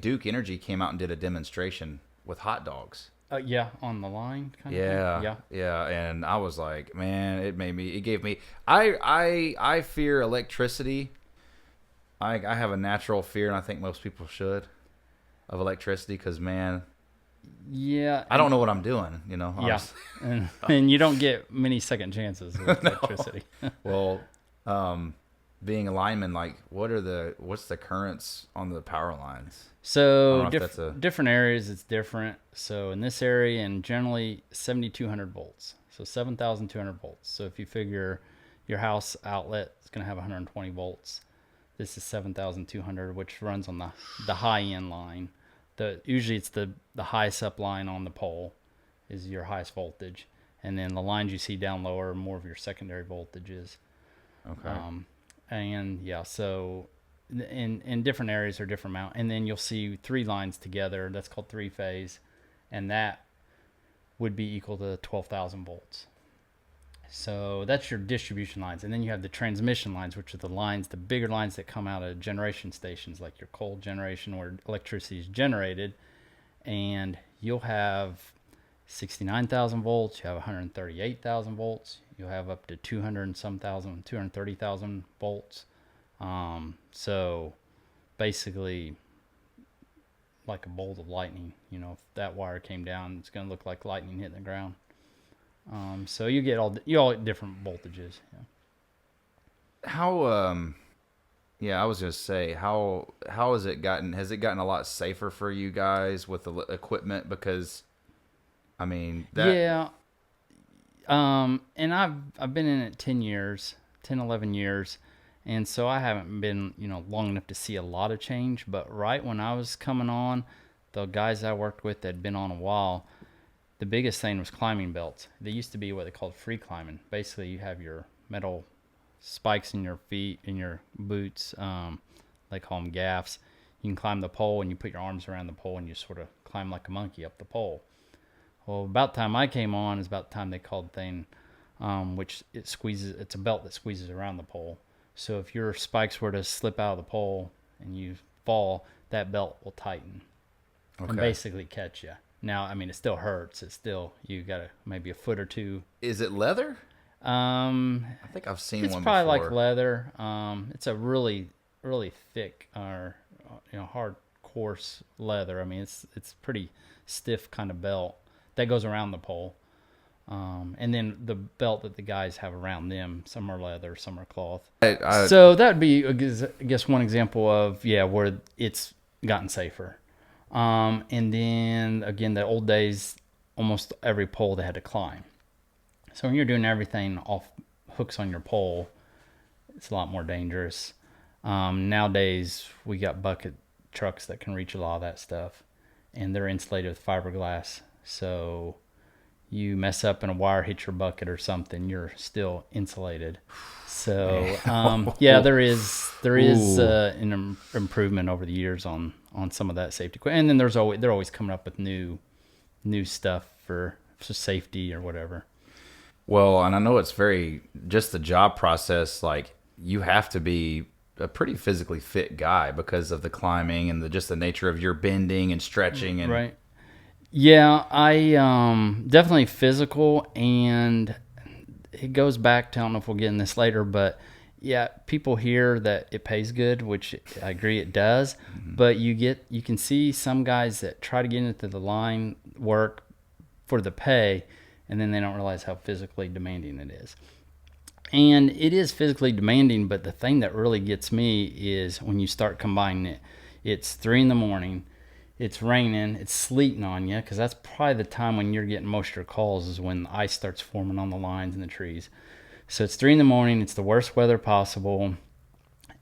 Duke Energy came out and did a demonstration with hot dogs. Yeah, on the line kind of thing. Yeah, Yeah. yeah, and I was like, man, it gave me. I fear electricity. I have a natural fear, and I think most people should, of electricity because, man, Yeah, I don't know what I'm doing. You know, yeah, honestly. and you don't get many second chances with No. electricity. Well, being a lineman, like, what's the currents on the power lines? I don't So know if that's a. different areas it's different. So in this area, and generally 7,200 volts, so 7,200 volts. So if you figure your house outlet is going to have 120 volts, this is 7,200, which runs on the high end line. Usually it's the highest up line on the pole is your highest voltage, and then the lines you see down lower are more of your secondary voltages. Okay. And yeah, so in different areas are different amount, and then you'll see three lines together. That's called three phase, and that would be equal to 12,000 volts. So that's your distribution lines, and then you have the transmission lines, which are the lines, the bigger lines that come out of generation stations, like your coal generation where electricity is generated, and you'll have 69,000 volts, you have 138,000 volts, you'll have up to 200 and some thousand, 230,000 volts. So basically, like a bolt of lightning, if that wire came down, it's going to look like lightning hitting the ground. So you get all different voltages. Yeah. How yeah, I was gonna say how has it gotten a lot safer for you guys with the equipment because I mean that Yeah. And I've been in it 10 years, 10, 11 years. And so I haven't been, long enough to see a lot of change, but right when I was coming on, the guys I worked with that had been on a while, the biggest thing was climbing belts. They used to be what they called free climbing. Basically, you have your metal spikes in your feet, in your boots. They call them gaffs. You can climb the pole and you put your arms around the pole and you sort of climb like a monkey up the pole. Well, about the time I came on is about the time they called thing, which it's a belt that squeezes around the pole. So if your spikes were to slip out of the pole and you fall, that belt will tighten and okay. basically catch you. Now, I mean, it still hurts. You got maybe a foot or two. Is it leather? Um, I think I've seen it's one probably before. like leather. It's a really, really thick or hard, coarse leather. I mean, it's pretty stiff kind of belt that goes around the pole. And then the belt that the guys have around them, some are leather, some are cloth. So that would be, I guess, one example of where it's gotten safer. And then again, the old days, almost every pole they had to climb. So when you're doing everything off hooks on your pole, it's a lot more dangerous. Nowadays, we got bucket trucks that can reach a lot of that stuff, and they're insulated with fiberglass. So you mess up and a wire hits your bucket or something, you're still insulated. So there is an improvement over the years on some of that safety equipment. And then they're always coming up with new stuff for safety or whatever. Well, and I know it's just the job process, like you have to be a pretty physically fit guy because of the climbing and just the nature of your bending and stretching and right. Yeah, I definitely physical, and it goes back to, I don't know if we'll get in this later, but yeah, people hear that it pays good, which I agree it does, but you can see some guys that try to get into the line work for the pay, and then they don't realize how physically demanding it is. And it is physically demanding, but the thing that really gets me is when you start combining it. It's 3 a.m, it's raining, it's sleeting on you, because that's probably the time when you're getting most of your calls is when the ice starts forming on the lines and the trees. So it's 3 a.m, it's the worst weather possible,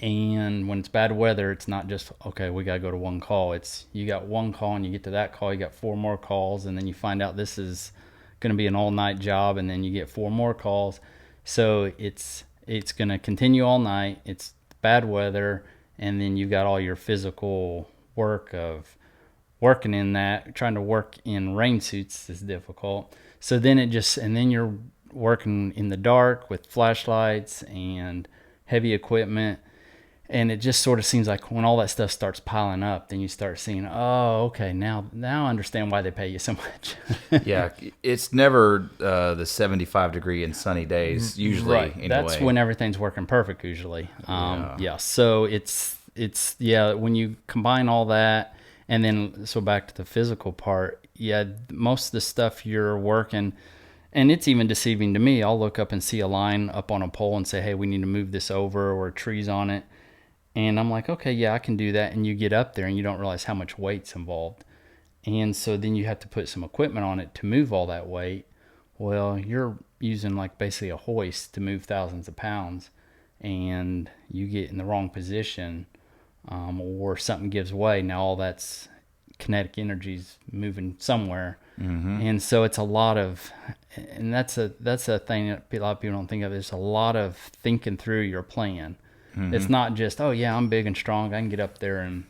and when it's bad weather, it's not just, okay, we got to go to one call. It's you got one call, and you get to that call, you got 4 more calls, and then you find out this is going to be an all-night job, and then you get 4 more calls. So it's going to continue all night. It's bad weather, and then you got all your physical work of working in that. Trying to work in rain suits is difficult. So then and then you're working in the dark with flashlights and heavy equipment, And it just sort of seems like when all that stuff starts piling up, then you start seeing, oh, okay, now I understand why they pay you so much. Yeah, it's never the 75-degree and sunny days usually. Right. Anyway. That's when everything's working perfect usually. Yeah. So it's when you combine all that, and then so back to the physical part. Yeah, most of the stuff you're working, and it's even deceiving to me. I'll look up and see a line up on a pole and say, hey, we need to move this over, or trees on it. And I'm like, okay, yeah, I can do that. And you get up there and you don't realize how much weight's involved. And so then you have to put some equipment on it to move all that weight. Well, you're using like basically a hoist to move thousands of pounds, and you get in the wrong position, or something gives way. Now all that's kinetic energy's moving somewhere. And so it's a lot of, and that's a thing that a lot of people don't think of. There's a lot of thinking through your plan. It's not just, oh yeah, I'm big and strong, I can get up there and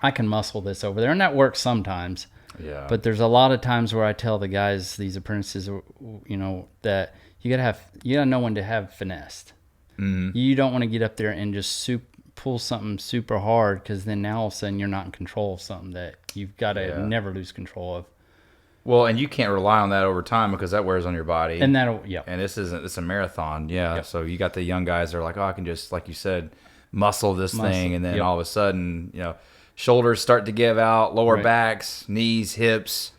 I can muscle this over there, and that works sometimes. Yeah. But there's a lot of times where I tell the guys, these apprentices, that you gotta know when to have finessed. You don't want to get up there and just pull something super hard, because then now all of a sudden you're not in control of something that you've got to never lose control of. Well, and you can't rely on that over time, because that wears on your body. And it's a marathon. Yeah. Yep. So you got the young guys that are like, oh, I can just, like you said, muscle this thing. And then all of a sudden, shoulders start to give out, lower backs, knees, hips.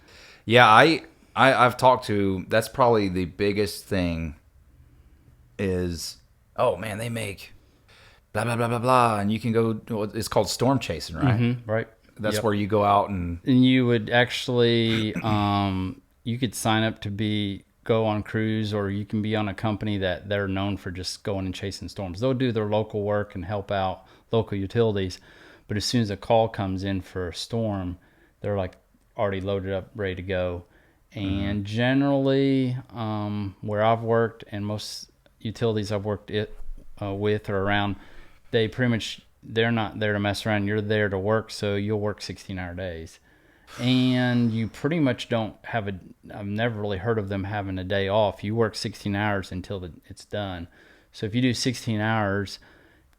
Yeah. I've talked to, that's probably the biggest thing is, oh man, they make blah, blah, blah, blah, blah. And you can go, it's called storm chasing, right? Right. That's where you go out and you would actually, you could sign up to go on cruise, or you can be on a company that they're known for just going and chasing storms. They'll do their local work and help out local utilities, but as soon as a call comes in for a storm, they're like already loaded up, ready to go. And generally, where I've worked, and most utilities I've worked with or around, they pretty much, they're not there to mess around. You're there to work, so you'll work 16-hour days. And you pretty much don't have I've never really heard of them having a day off. You work 16 hours until it's done. So if you do 16 hours,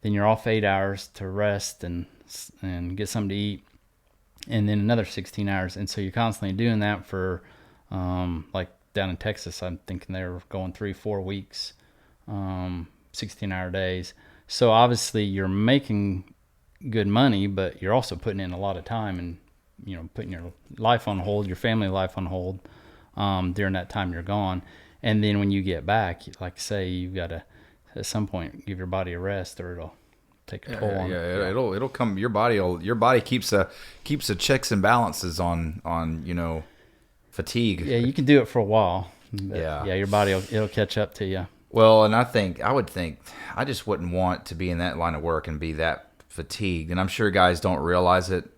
then you're off 8 hours to rest and get something to eat, and then another 16 hours. And so you're constantly doing that for, like down in Texas, I'm thinking they're going 3-4 weeks, 16-hour days. So obviously you're making good money, but you're also putting in a lot of time and, putting your life on hold, your family life on hold, during that time you're gone. And then when you get back, like say, you've got to, at some point, give your body a rest, or it'll take a toll on it. Yeah, it'll come. Your body keeps a checks and balances on fatigue. Yeah, you can do it for a while. But your body it'll catch up to you. Well, and I just wouldn't want to be in that line of work and be that fatigued. And I'm sure guys don't realize it.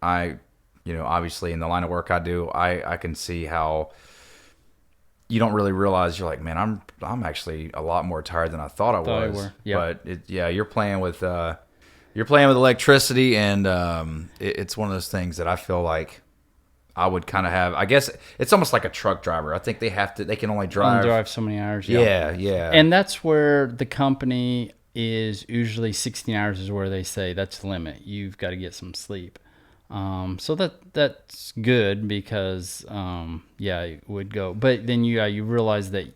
Obviously in the line of work I do, I can see how you don't really realize. You're like, man, I'm actually a lot more tired than I thought I was. Yep. But you're playing with electricity, and it's one of those things that I feel like I would kind of have. I guess it's almost like a truck driver. I think they can only drive so many hours. Yeah. And that's where the company is usually 16 hours is where they say that's the limit. You've got to get some sleep. So that's good, because it would go. But then you realize that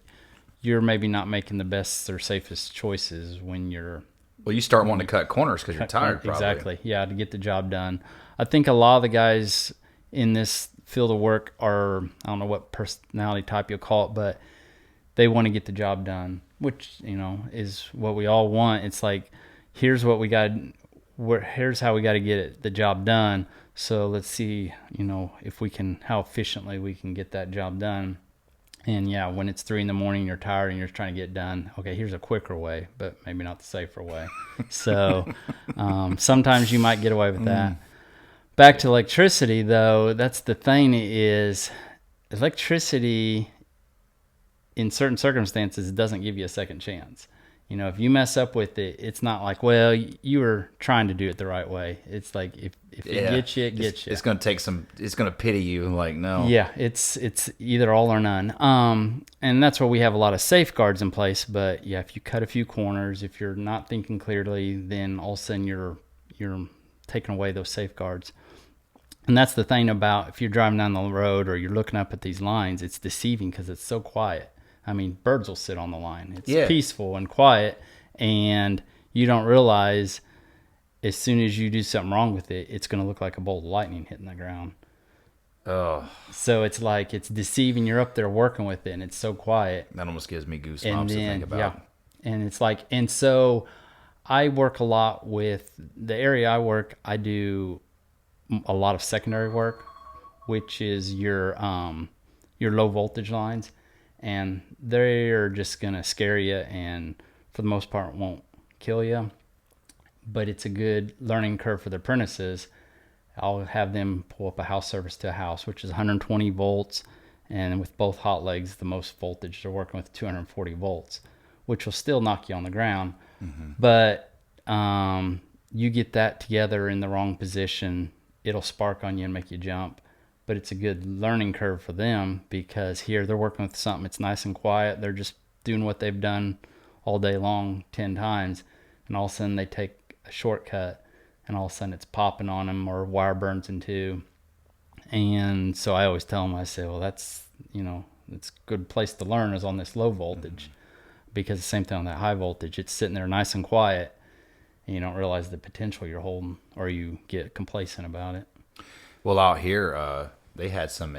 you're maybe not making the best or safest choices when you're. Well, you start wanting to cut corners because you're tired. Probably. Exactly. Yeah, to get the job done. I think a lot of the guys in this field of work are, I don't know what personality type you'll call it, but they want to get the job done, which is what we all want. It's like, here's what we got. Here's how we got to get the job done. So let's see, how efficiently we can get that job done. And when it's 3 a.m, you're tired and you're trying to get done. Okay, here's a quicker way, but maybe not the safer way. So sometimes you might get away with that. Back to electricity, though, that's the thing is electricity in certain circumstances doesn't give you a second chance. If you mess up with it, it's not like, well, you were trying to do it the right way. It's like if it gets you, it gets you. It's going to it's going to pity you. Like, no. Yeah, it's either all or none. And that's where we have a lot of safeguards in place. But if you cut a few corners, if you're not thinking clearly, then all of a sudden you're you're taking away those safeguards. And that's the thing about if you're driving down the road or you're looking up at these lines, it's deceiving because it's so quiet. I mean, birds will sit on the line. It's peaceful and quiet, and you don't realize as soon as you do something wrong with it, it's going to look like a bolt of lightning hitting the ground. Oh. So it's like it's deceiving. You're up there working with it, and it's so quiet. That almost gives me goosebumps to think about. Yeah. And it's like, and so I work a lot with the area I work. I do a lot of secondary work, which is your low voltage lines, and they're just gonna scare you, and for the most part won't kill you. But it's a good learning curve for the apprentices. I'll have them pull up a house service to a house, which is 120 volts, and with both hot legs, the most voltage, they're working with 240 volts, which will still knock you on the ground. Mm-hmm. But you get that together in the wrong position, it'll spark on you and make you jump. But it's a good learning curve for them because here they're working with something, it's nice and quiet. They're just doing what they've done all day long 10 times, and all of a sudden they take a shortcut, and all of a sudden it's popping on them or wire burns in two. And so I always tell them, I say, well, that's, it's a good place to learn is on this low voltage, because the same thing on that high voltage, it's sitting there nice and quiet, and you don't realize the potential you're holding, or you get complacent about it. Well, out here, they had some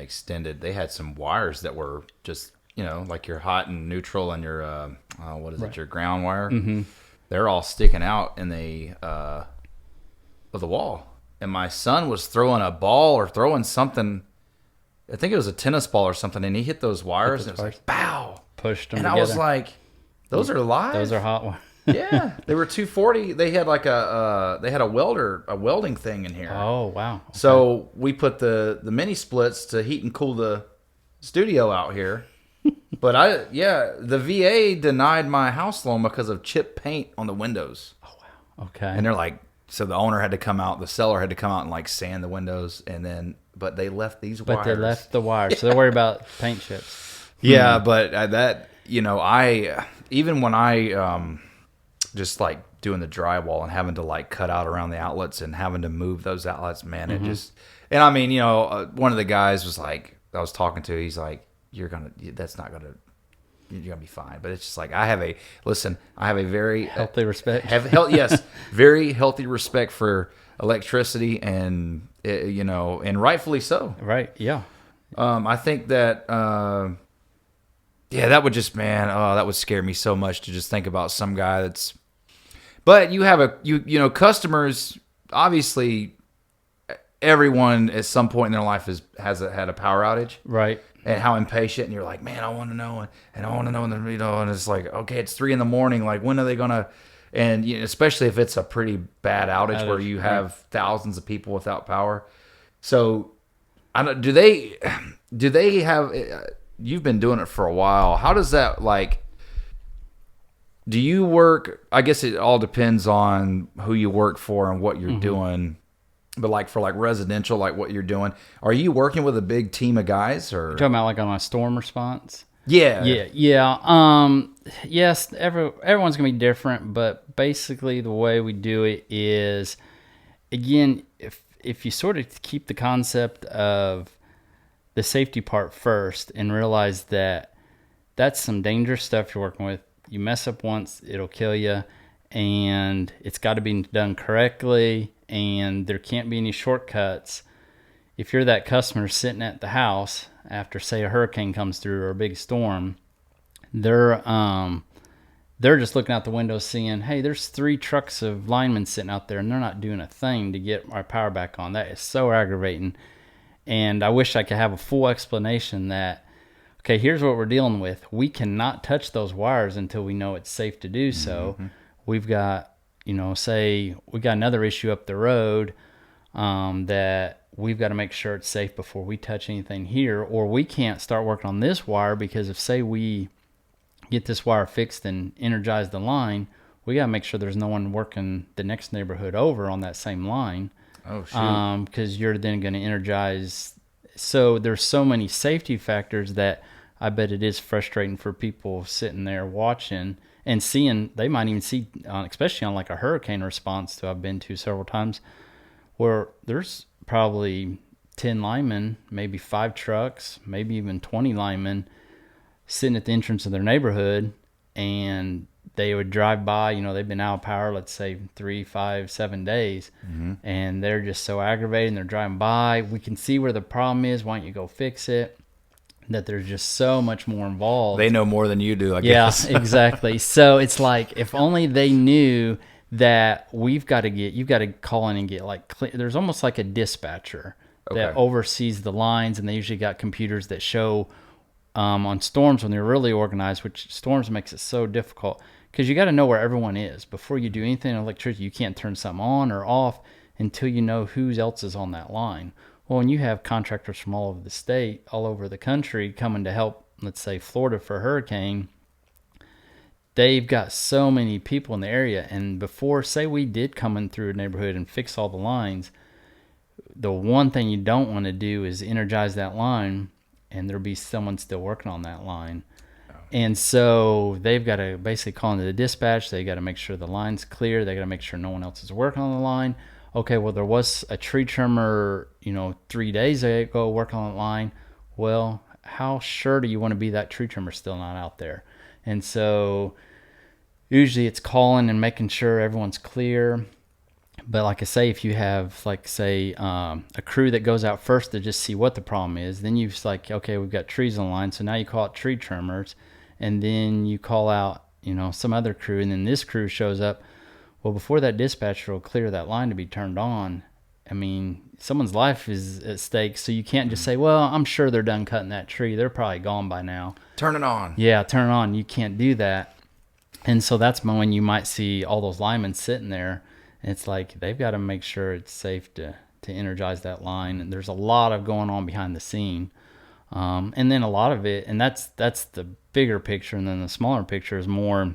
wires that were just, like your hot and neutral and your, your ground wire. Mm-hmm. They're all sticking out in of the wall. And my son was throwing a ball or throwing something, I think it was a tennis ball or something, and he hit those wires, and it was like, pow! Pushed them and together. I was like, those are live? Those are hot ones. Yeah, they were 240. They had like a welding thing in here. Oh, wow. Okay. So we put the mini splits to heat and cool the studio out here. But the VA denied my house loan because of chipped paint on the windows. Oh, wow. Okay. And they're like, so the owner had to come out, the seller had to come out and like sand the windows, but they left these wires. But they left the wires, so they're worried about paint chips. Yeah, but even when I just like doing the drywall and having to like cut out around the outlets and having to move those outlets, man, it just, and I mean, one of the guys was like, I was talking to, he's like, you're going to be fine. But it's just like, I have a very healthy respect. Very healthy respect for electricity, and and rightfully so. Right. Yeah. I think that, that would just, that would scare me so much to just think about some guy that's, but you have customers, obviously everyone at some point in their life has had a power outage. Right. And how impatient, and you're like, man, I want to know, and I want to know, and it's like, okay, it's 3 a.m. Like, when are they gonna? And especially if it's a pretty bad outage where you have thousands of people without power. So, do they have? You've been doing it for a while. How does that like? Do you work? I guess it all depends on who you work for and what you're doing. But like for like residential, like what you're doing, are you working with a big team of guys, or you're talking about like on a storm response? Yeah. Yes, everyone's gonna be different, but basically the way we do it is, again, if you sort of keep the concept of the safety part first and realize that that's some dangerous stuff you're working with. You mess up once, it'll kill you, and it's got to be done correctly. And there can't be any shortcuts. If you're that customer sitting at the house after, say, a hurricane comes through or a big storm, they're just looking out the window seeing, hey, there's 3 trucks of linemen sitting out there, and they're not doing a thing to get our power back on. That is so aggravating. And I wish I could have a full explanation that, okay, here's what we're dealing with. We cannot touch those wires until we know it's safe to do so. Mm-hmm. We've got, say we got another issue up the road that we've got to make sure it's safe before we touch anything here, or we can't start working on this wire because if, say, we get this wire fixed and energize the line, we got to make sure there's no one working the next neighborhood over on that same line. Oh, shoot. Because you're then going to energize. So there's so many safety factors that I bet it is frustrating for people sitting there watching and they might even see, especially on like a hurricane response that I've been to several times, where there's probably 10 linemen, maybe 5 trucks, maybe even 20 linemen sitting at the entrance of their neighborhood, and they would drive by, they've been out of power, let's say 3, 5, 7 days, and they're just so aggravated, and they're driving by. We can see where the problem is. Why don't you go fix it? That there's just so much more involved. They know more than you do, I guess. Yeah, exactly. So it's like, if only they knew that you've got to call in and get there's almost like a dispatcher that oversees the lines, and they usually got computers that show on storms when they're really organized, which storms makes it so difficult because you got to know where everyone is before you do anything in electricity. You can't turn something on or off until you know who else is on that line. Well, when you have contractors from all over the state, all over the country coming to help, let's say Florida for a hurricane, they've got so many people in the area. And before, say we did come in through a neighborhood and fix all the lines, the one thing you don't want to do is energize that line and there'll be someone still working on that line. And so they've got to basically call into the dispatch. They got to make sure the line's clear. They got to make sure no one else is working on the line. Okay, well, there was a tree trimmer, 3 days ago working on the line. Well, how sure do you want to be that tree trimmer's still not out there? And so usually it's calling and making sure everyone's clear. But like I say, if you have, a crew that goes out first to just see what the problem is, then you've okay, we've got trees on the line, so now you call out tree trimmers, and then you call out, some other crew, and then this crew shows up. Well, before that dispatcher will clear that line to be turned on, I mean, someone's life is at stake, so you can't just say, well, I'm sure they're done cutting that tree. They're probably gone by now. Turn it on. Yeah, turn it on. You can't do that. And so that's when you might see all those linemen sitting there. It's like they've got to make sure it's safe to energize that line. And there's a lot of going on behind the scene. And then a lot of it, and that's the bigger picture, and then the smaller picture is more,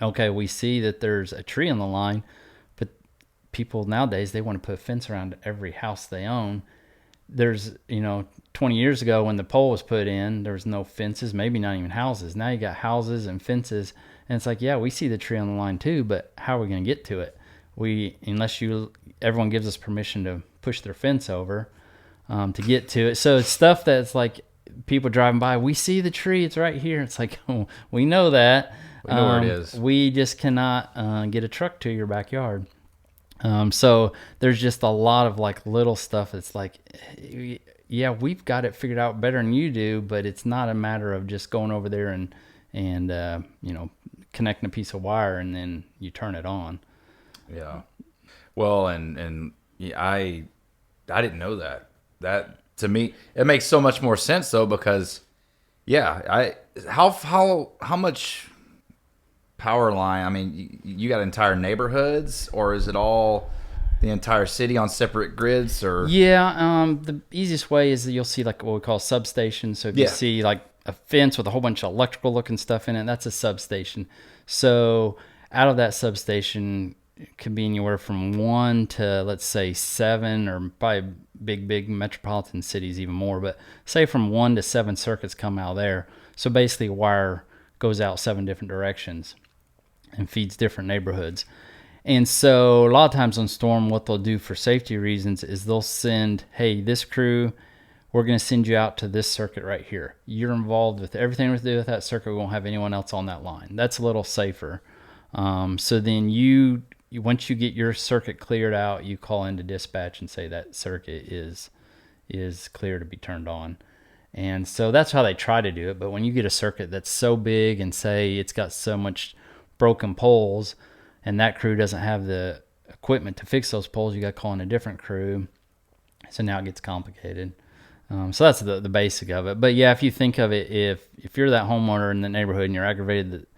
okay, we see that there's a tree on the line, but people nowadays, they want to put a fence around every house they own. There's, 20 years ago when the pole was put in, there was no fences, maybe not even houses. Now you got houses and fences, and it's like, yeah, we see the tree on the line too, but how are we going to get to it? Everyone gives us permission to push their fence over to get to it. So it's stuff that's like people driving by, we see the tree, it's right here. It's like, oh, we know that. We know where it is. We just cannot get a truck to your backyard. So there's just a lot of little stuff that's yeah, we've got it figured out better than you do, but it's not a matter of just going over there and connecting a piece of wire and then you turn it on. Yeah. Well, and yeah, I didn't know that. That to me, it makes so much more sense though, because how much power line? I mean, you got entire neighborhoods, or is it all the entire city on separate grids? Or the easiest way is that you'll see what we call substations. So if you see a fence with a whole bunch of electrical looking stuff in it, that's a substation. So out of that substation, it could be anywhere from 1 to, let's say, 7, or probably big metropolitan cities even more, but say from 1 to 7 circuits come out of there. So basically wire goes out 7 different directions and feeds different neighborhoods. And so a lot of times on storm, what they'll do for safety reasons is they'll send, hey, this crew, we're going to send you out to this circuit right here. You're involved with everything to do with that circuit. We won't have anyone else on that line. That's a little safer. So then once you get your circuit cleared out, you call into dispatch and say that circuit is clear to be turned on. And so that's how they try to do it. But when you get a circuit that's so big and say it's got so much broken poles and that crew doesn't have the equipment to fix those poles, you got to call in a different crew. So now it gets complicated. So that's the basic of it. But yeah, if you think of it, if you're that homeowner in the neighborhood and you're aggravated that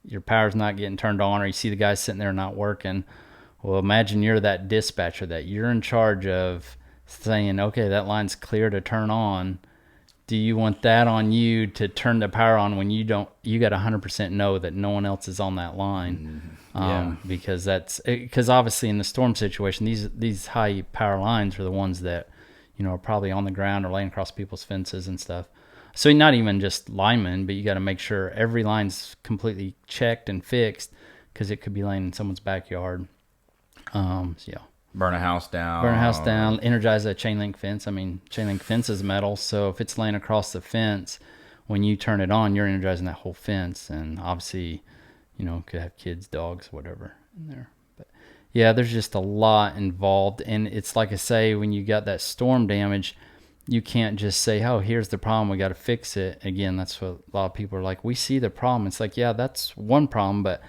your power's not getting turned on, or you see the guy sitting there not working, well, imagine you're that dispatcher that you're in charge of saying, okay, that line's clear to turn on. Do you want that on you to turn the power on when you got 100% know that no one else is on that line? Because obviously in the storm situation, these high power lines are the ones that, are probably on the ground or laying across people's fences and stuff. So not even just linemen, but you got to make sure every line's completely checked and fixed because it could be laying in someone's backyard. So yeah. Burn a house down. Burn a house down, energize a chain link fence. I mean, chain link fence is metal, so if it's laying across the fence, when you turn it on, you're energizing that whole fence, and obviously, could have kids, dogs, whatever in there. But yeah, there's just a lot involved, and it's like I say, when you got that storm damage, you can't just say, "Oh, here's the problem, we got to fix it." Again, that's what a lot of people are like. We see the problem. It's like, yeah, that's one problem, but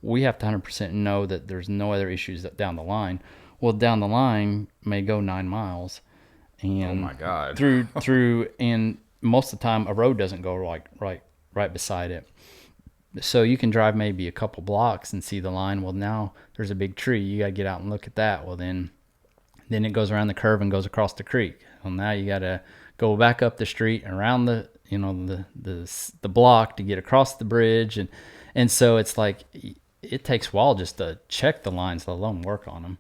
we have to 100% know that there's no other issues down the line. Well, down the line may go 9 miles, and oh my God, through, and most of the time a road doesn't go right beside it, so you can drive maybe a couple blocks and see the line. Well, now there's a big tree, you got to get out and look at that. Well, then it goes around the curve and goes across the creek. Well, now you got to go back up the street and around the block to get across the bridge, and so it's like it takes a while just to check the lines, let alone work on them.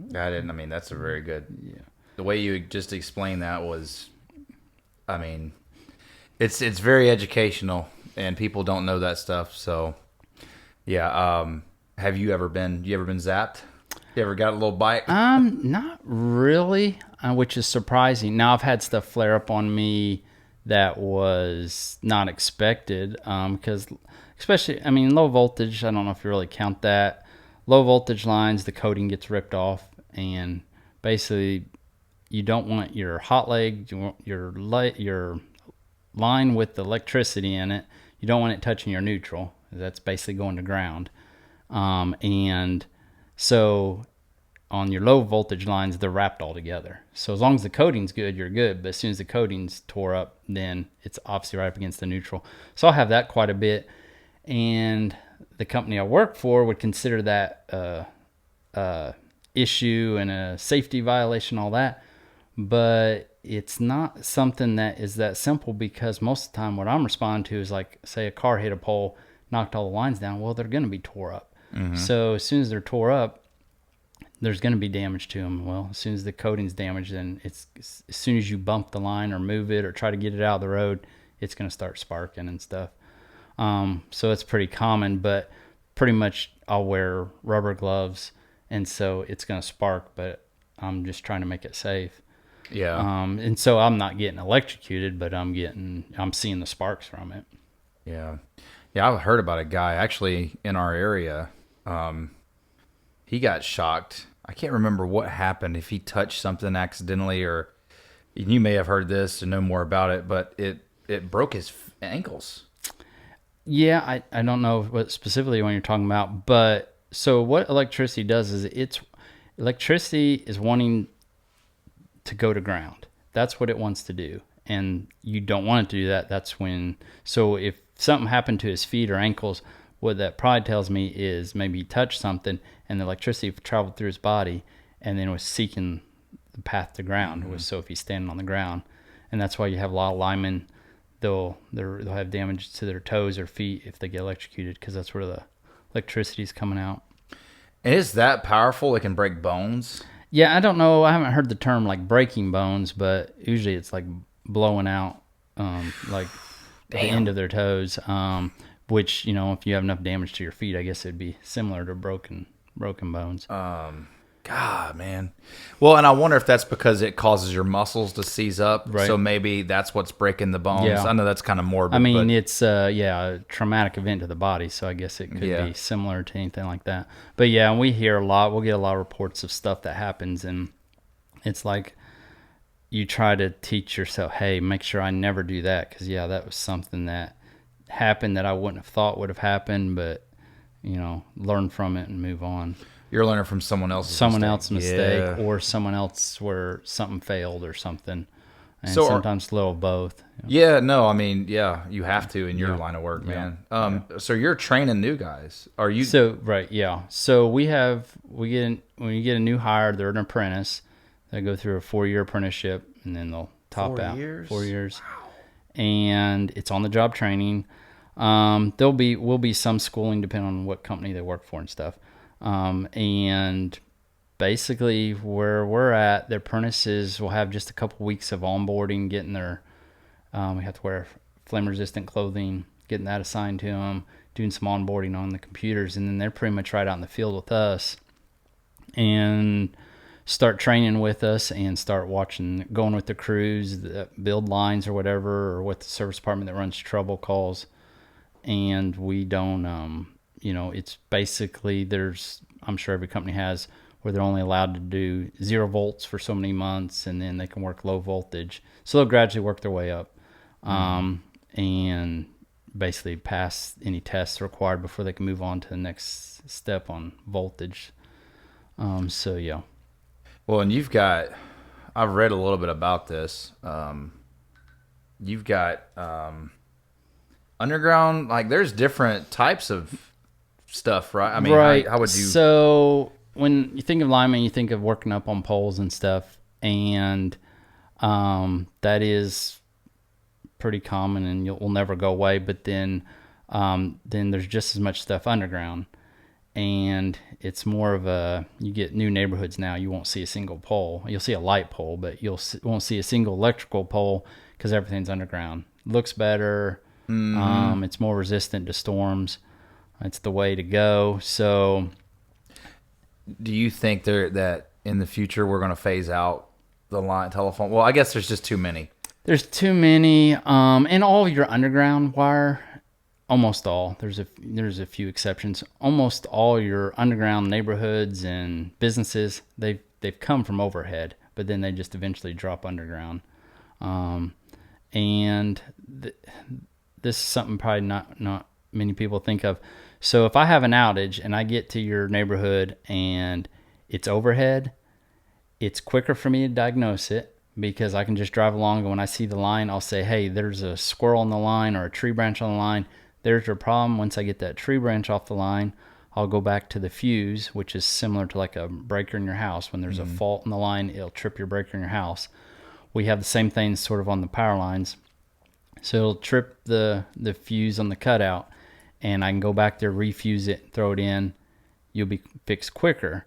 That's a very good. Yeah. The way you just explained that was, it's very educational, and people don't know that stuff. So, yeah. Have you ever been zapped? You ever got a little bite? Not really, which is surprising. Now I've had stuff flare up on me that was not expected. Because especially, low voltage. I don't know if you really count that. Low voltage lines, the coating gets ripped off, and basically you don't want your hot leg, your line with the electricity in it, you don't want it touching your neutral. That's basically going to ground. And so on your low voltage lines, they're wrapped all together. So as long as the coating's good, you're good. But as soon as the coating's tore up, then it's obviously right up against the neutral. So I'll have that quite a bit. And the company I work for would consider that issue and a safety violation, all that. But it's not something that is that simple, because most of the time what I'm responding to is like, say a car hit a pole, knocked all the lines down. Well, they're going to be tore up. Mm-hmm. So as soon as they're tore up, there's going to be damage to them. Well, as soon as the coating's damaged, then as soon as you bump the line or move it or try to get it out of the road, it's going to start sparking and stuff. So it's pretty common, but pretty much I'll wear rubber gloves, and so it's going to spark, but I'm just trying to make it safe. Yeah. And so I'm not getting electrocuted, but I'm seeing the sparks from it. Yeah. Yeah, I've heard about a guy actually in our area. He got shocked. I can't remember what happened, if he touched something accidentally, or you may have heard this and know more about it, but it broke his ankles. Yeah, I don't know what specifically when you're talking about, but so what electricity does is electricity is wanting to go to ground. That's what it wants to do. And you don't want it to do that. That's when, so if something happened to his feet or ankles, what that probably tells me is maybe he touched something and the electricity traveled through his body and then was seeking the path to ground. Mm-hmm. So if he's standing on the ground, and that's why you have a lot of linemen, they'll have damage to their toes or feet if they get electrocuted, because that's where the electricity is coming out. And it's that powerful it can break bones? Yeah, I don't know. I haven't heard the term like breaking bones, but usually it's like blowing out like the end of their toes, which, if you have enough damage to your feet, I guess it'd be similar to broken bones. God, man. Well, and I wonder if that's because it causes your muscles to seize up. Right. So maybe that's what's breaking the bones. Yeah. I know that's kind of morbid. But it's a traumatic event to the body, so I guess it could be similar to anything like that. But yeah, we hear a lot. We'll get a lot of reports of stuff that happens, and it's like you try to teach yourself, hey, make sure I never do that, because that was something that happened that I wouldn't have thought would have happened, but learn from it and move on. You're learning from someone else's mistake, or someone else where something failed or something. And so sometimes a little of both. Yeah, no, you have to in your line of work, man. So you're training new guys. Are you? So, right, yeah. So when you get a new hire, they're an apprentice. They go through a 4-year apprenticeship, and then they'll top 4 out. years? 4 years. Wow. And it's on the job training. Will be some schooling depending on what company they work for and stuff. And basically where we're at, the apprentices will have just a couple weeks of onboarding, getting their We have to wear flame-resistant clothing, getting that assigned to them, doing some onboarding on the computers, and then they're pretty much right out in the field with us and start training with us and start watching, going with the crews that build lines or whatever, or what the service department that runs trouble calls. And we don't, it's basically, I'm sure every company has, where they're only allowed to do 0 volts for so many months, and then they can work low voltage. So they'll gradually work their way up, and basically pass any tests required before they can move on to the next step on voltage. So yeah. Well, and I've read a little bit about this. You've got underground, like there's different types of stuff, right? I mean, right. How would you? So when you think of lineman, you think of working up on poles and stuff, and that is pretty common, and will never go away. But then there's just as much stuff underground, and it's more of you get new neighborhoods now. You won't see a single pole. You'll see a light pole, but won't see a single electrical pole because everything's underground. Looks better. It's more resistant to storms. It's the way to go. So, do you think that in the future we're going to phase out the line telephone? Well, I guess there's just too many. There's too many, and all of your underground wire, almost all. There's a few exceptions. Almost all your underground neighborhoods and businesses, they've come from overhead, but then they just eventually drop underground. And this is something probably not many people think of. So if I have an outage and I get to your neighborhood and it's overhead, it's quicker for me to diagnose it because I can just drive along, and when I see the line, I'll say, hey, there's a squirrel on the line or a tree branch on the line. There's your problem. Once I get that tree branch off the line, I'll go back to the fuse, which is similar to like a breaker in your house. When there's a fault in the line, it'll trip your breaker in your house. We have the same thing sort of on the power lines. So it'll trip the fuse on the cutout, and I can go back there, refuse it, throw it in. You'll be fixed quicker.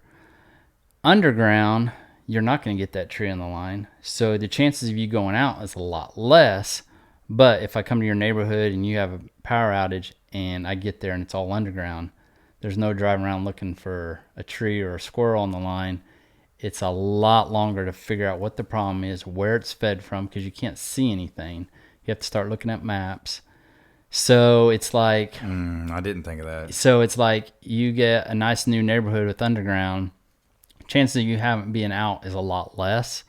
Underground, you're not going to get that tree on the line. So the chances of you going out is a lot less. But if I come to your neighborhood and you have a power outage and I get there and it's all underground, there's no driving around looking for a tree or a squirrel on the line. It's a lot longer to figure out what the problem is, where it's fed from, because you can't see anything. You have to start looking at maps. So it's like... I didn't think of that. So it's like you get a nice new neighborhood with underground. Chances of you having being out is a lot less.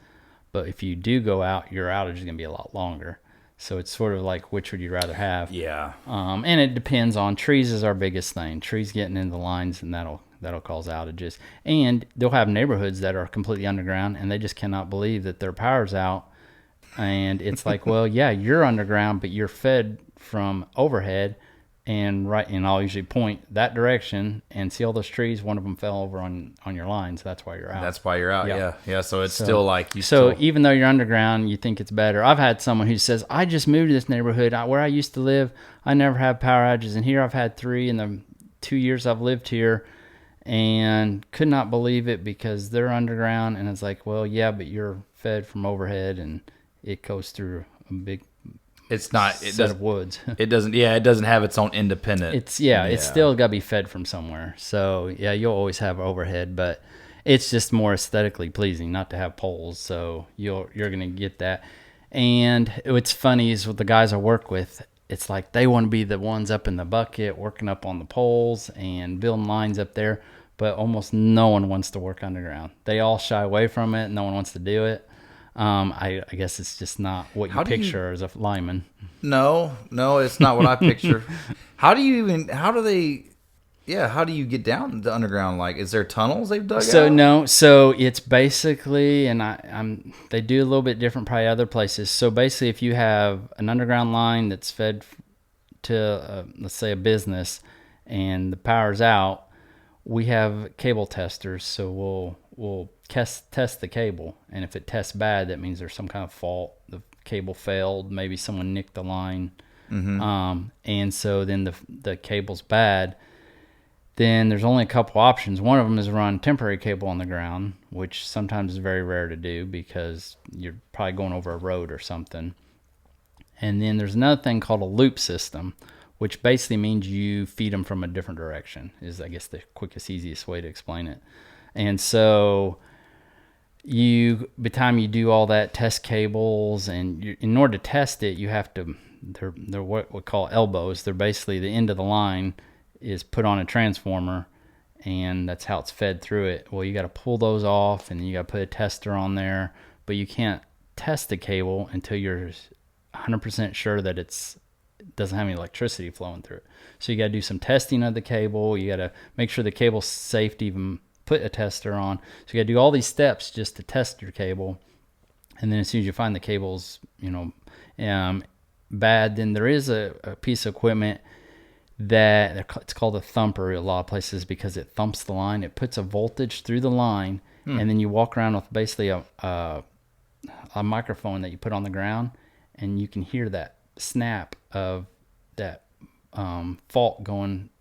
But if you do go out, your outage is going to be a lot longer. So it's sort of like, which would you rather have? Yeah. And it depends on... Trees is our biggest thing. Trees getting into the lines, and that'll cause outages. And they'll have neighborhoods that are completely underground, and they just cannot believe that their power's out. And it's like, well, yeah, you're underground, but you're fed from overhead, and I'll usually point that direction and see all those trees. One of them fell over on your line, so that's why you're out. That's why you're out. Yeah. So it's still like you. So even though you're underground, you think it's better. I've had someone who says, "I just moved to this neighborhood where I used to live. I never had power outages, and here I've had 3 in the 2 years I've lived here." And could not believe it because they're underground. And it's like, well, yeah, but you're fed from overhead, and it goes through a big set of woods. It doesn't have its own independent. It's still got to be fed from somewhere. So yeah, you'll always have overhead, but it's just more aesthetically pleasing not to have poles. So you're going to get that. And what's funny is with the guys I work with, it's like they want to be the ones up in the bucket, working up on the poles and building lines up there, but almost no one wants to work underground. They all shy away from it. No one wants to do it. I guess it's just not what you picture as a lineman. No, it's not what I picture. How do you get down the underground? Like, is there tunnels they've dug out? No, so it's basically, and they do a little bit different probably other places. So basically, if you have an underground line that's fed to, let's say, a business, and the power's out, we have cable testers. So we'll test the cable, and if it tests bad, that means there's some kind of fault. The cable failed, maybe someone nicked the line, and so then the cable's bad. Then there's only a couple options. One of them is run temporary cable on the ground, which sometimes is very rare to do because you're probably going over a road or something. And then there's another thing called a loop system, which basically means you feed them from a different direction, is I guess the quickest, easiest way to explain it. And so by the time you do all that, test cables, and in order to test it, you have to, they're what we call elbows. They're basically the end of the line is put on a transformer, and that's how it's fed through it. Well, you got to pull those off, and you got to put a tester on there, but you can't test the cable until you're 100% sure that it doesn't have any electricity flowing through it. So you got to do some testing of the cable. You got to make sure the cable's safe to even put a tester on. So you got to do all these steps just to test your cable. And then as soon as you find the cable's, bad, then there is a piece of equipment that it's called a thumper a lot of places because it thumps the line. It puts a voltage through the line, and then you walk around with basically a microphone that you put on the ground, and you can hear that snap of that fault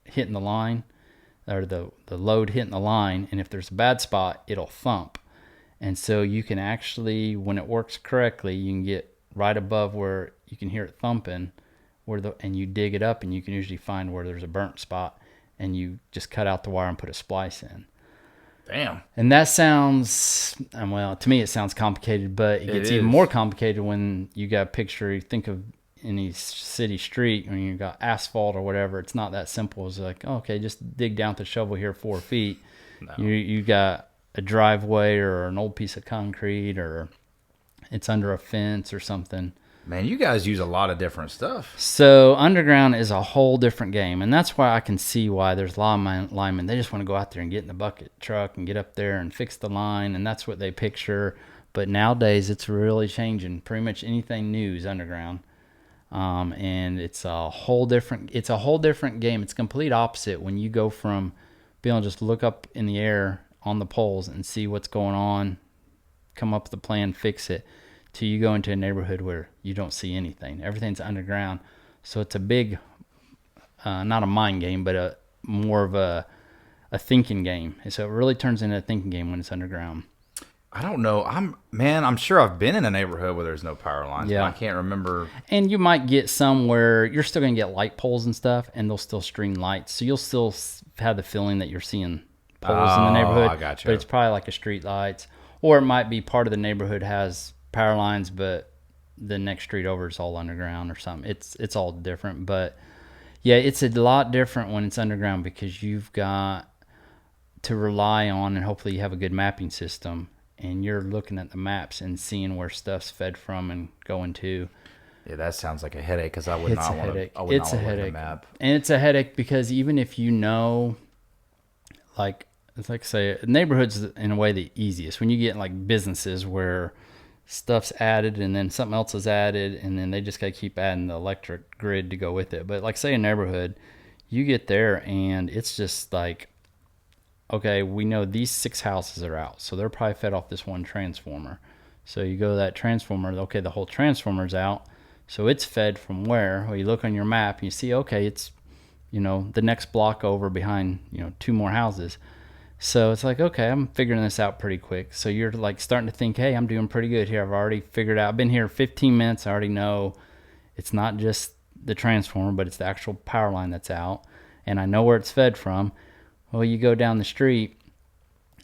hitting the line, or the load hitting the line, and if there's a bad spot, it'll thump. And so you can actually, when it works correctly, you can get right above where you can hear it thumping, and you dig it up, and you can usually find where there's a burnt spot, and you just cut out the wire and put a splice in. Damn. And that sounds, well, to me it sounds complicated, but it gets even more complicated when you got a picture. You think of any city street, when you got asphalt or whatever, it's not that simple. It's like, okay, just dig down with the shovel here 4 feet. No. You got a driveway or an old piece of concrete, or it's under a fence or something. Man, you guys use a lot of different stuff. So underground is a whole different game, and that's why I can see why there's a lot of linemen. They just want to go out there and get in the bucket truck and get up there and fix the line, and that's what they picture. But nowadays, it's really changing. Pretty much anything new is underground. And it's a whole different game. It's complete opposite when you go from being able to just look up in the air on the poles and see what's going on, come up with a plan, fix it, to you go into a neighborhood where you don't see anything. Everything's underground. So it's a big, not a mind game, but more of a thinking game. And so it really turns into a thinking game when it's underground. I don't know. I'm sure I've been in a neighborhood where there's no power lines, but I can't remember. And you might get some where you're still going to get light poles and stuff, and they'll still stream lights. So you'll still have the feeling that you're seeing poles in the neighborhood. I got you. But it's probably like a street lights. Or it might be part of the neighborhood has power lines, but the next street over is all underground or something. It's all different. But yeah, it's a lot different when it's underground because you've got to rely on, and hopefully you have a good mapping system, and you're looking at the maps and seeing where stuff's fed from and going to. Yeah, that sounds like a headache because I would not want to. It's a headache. Map. And it's a headache because even if you know, like, it's like say, neighborhoods in a way the easiest. When you get like businesses where stuff's added and then something else is added, and then they just got to keep adding the electric grid to go with it. But like say a neighborhood, you get there and it's just like, okay, we know these 6 houses are out, so they're probably fed off this one transformer. So you go to that transformer, okay, the whole transformer's out, so it's fed from where? Well, you look on your map and you see, okay, it's, the next block over behind, 2 more houses. So it's like, okay, I'm figuring this out pretty quick. So you're like starting to think, hey, I'm doing pretty good here. I've already figured out, I've been here 15 minutes, I already know it's not just the transformer, but it's the actual power line that's out, and I know where it's fed from. Well, you go down the street,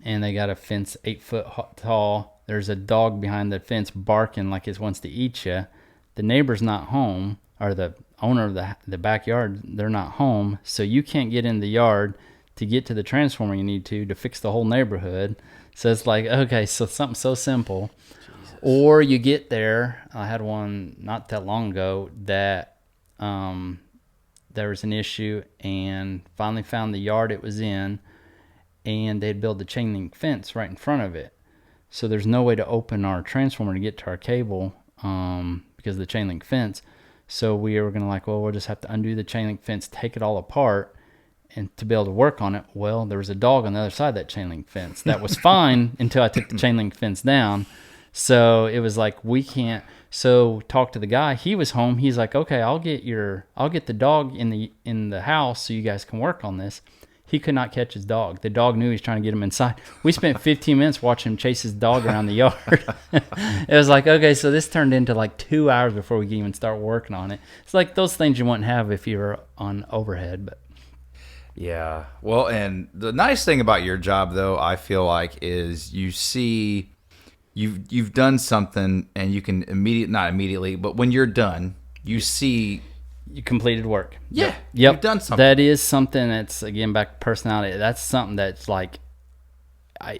and they got a fence 8 foot tall. There's a dog behind the fence barking like it wants to eat you. The neighbor's not home, or the owner of the backyard, they're not home, so you can't get in the yard to get to the transformer you need to fix the whole neighborhood. So it's like, okay, so something so simple. Jesus. Or you get there. I had one not that long ago that there was an issue, and finally found the yard it was in, and they'd built a chain link fence right in front of it. So there's no way to open our transformer to get to our cable because of the chain link fence. So we were going to we'll just have to undo the chain link fence, take it all apart, and to be able to work on it. Well, there was a dog on the other side of that chain link fence. That was fine until I took the chain link fence down. So it was like, we can't. So talk to the guy. He was home. He's like, okay, I'll get the dog in the house so you guys can work on this. he could not catch his dog. The dog knew he was trying to get him inside. We spent 15 minutes watching him chase his dog around the yard. It was like, okay, so this turned into like 2 hours before we could even start working on it. It's like those things you wouldn't have if you were on overhead. But Yeah. Well, and the nice thing about your job, though, I feel like, is you see you've done something, and you can not immediately, but when you're done, you see. you completed work. Yeah. Yep. You've done something. That is something that's, again, back to personality. That's something that's like,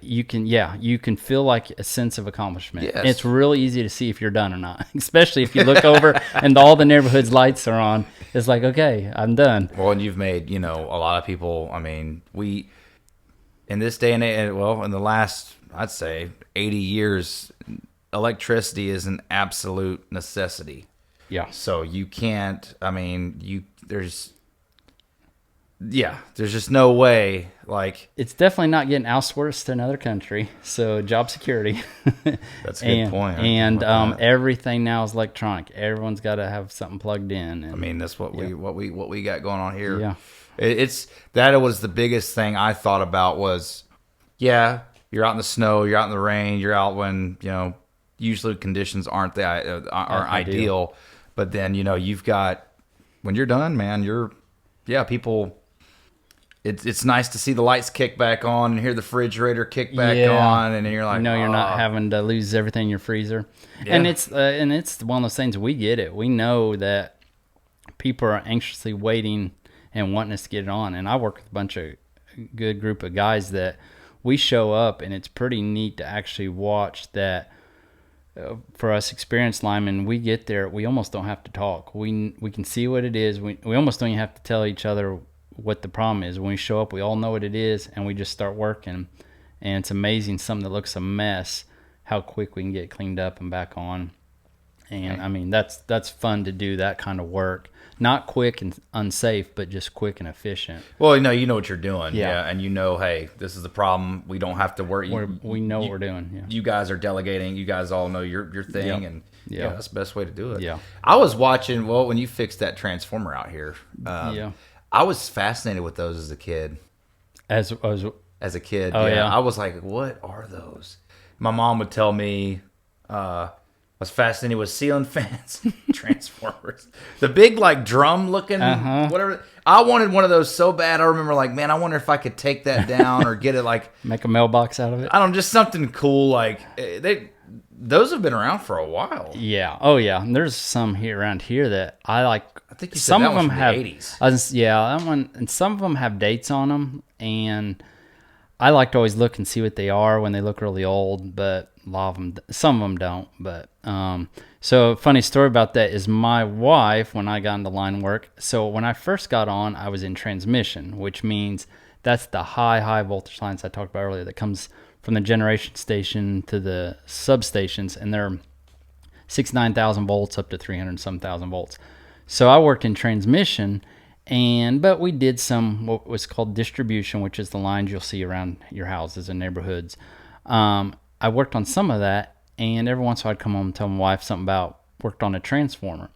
you can feel like a sense of accomplishment. Yes. It's really easy to see if you're done or not, especially if you look over and all the neighborhood's lights are on. It's like, okay, I'm done. Well, and you've made, a lot of people, I mean, in this day and age, well, in the last, I'd say, 80 years, electricity is an absolute necessity. Yeah. So you can't, there's just no way, like. It's definitely not getting outsourced to another country. So job security. That's a good point. And everything now is electronic. Everyone's got to have something plugged in. And, That's what we got going on here. Yeah. That was the biggest thing I thought about was, you're out in the snow, you're out in the rain, you're out when, usually conditions aren't ideal. But then, you've got, when you're done, man, people, it's nice to see the lights kick back on and hear the refrigerator kick back on, and you're like, you're not having to lose everything in your freezer. Yeah. And it's one of those things, we get it. We know that people are anxiously waiting and wanting us to get it on. And I work with a bunch of good group of guys that we show up, and it's pretty neat to actually watch that. For us experienced linemen, we get there, we almost don't have to talk. We can see what it is. We almost don't even have to tell each other what the problem is. When we show up, we all know what it is, and we just start working. And it's amazing, something that looks a mess, how quick we can get cleaned up and back on. And that's fun to do that kind of work. Not quick and unsafe, but just quick and efficient. Well, you know what you're doing. Yeah. And hey, this is the problem. We don't have to worry. We know what we're doing. Yeah. You guys are delegating. You guys all know your thing. Yep. And Yeah. that's the best way to do it. Yeah. I was watching, when you fixed that transformer out here, I was fascinated with those as a kid. As a kid. Oh, yeah. I was like, what are those? My mom would tell me, I was fascinated with ceiling fans, transformers, the big drum looking whatever. I wanted one of those so bad. I remember I wonder if I could take that down or get it make a mailbox out of it. I don't know, just something cool. Those have been around for a while. Yeah. Oh yeah. And there's some around here that I like. I think you said some that of them from have the 80s. That one, and some of them have dates on them, and I like to always look and see what they are when they look really old, but a lot of them, some of them don't. But so a funny story about that is my wife, when I got into line work, so when I first got on, I was in transmission, which means that's the high voltage lines I talked about earlier that comes from the generation station to the substations, and they're 9,000 volts up to 300-some thousand volts. So I worked in transmission. But we did some what was called distribution, which is the lines you'll see around your houses and neighborhoods. I worked on some of that, and every once in a while I'd come home and tell my wife something about worked on a transformer.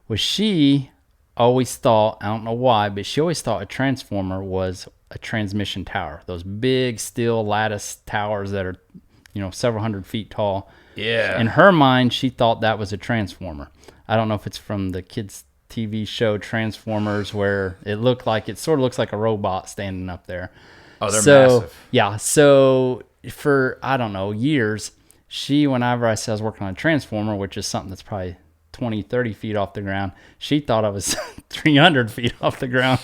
Well, she always thought, I don't know why, but she always thought a transformer was a transmission tower. Those big steel lattice towers that are, several hundred feet tall. Yeah. In her mind, she thought that was a transformer. I don't know if it's from the kids' TV show Transformers, where it sort of looks like a robot standing up there. Oh, they're massive. Yeah. So for, I don't know, years, whenever I said I was working on a transformer, which is something that's probably 20, 30 feet off the ground, she thought I was 300 feet off the ground.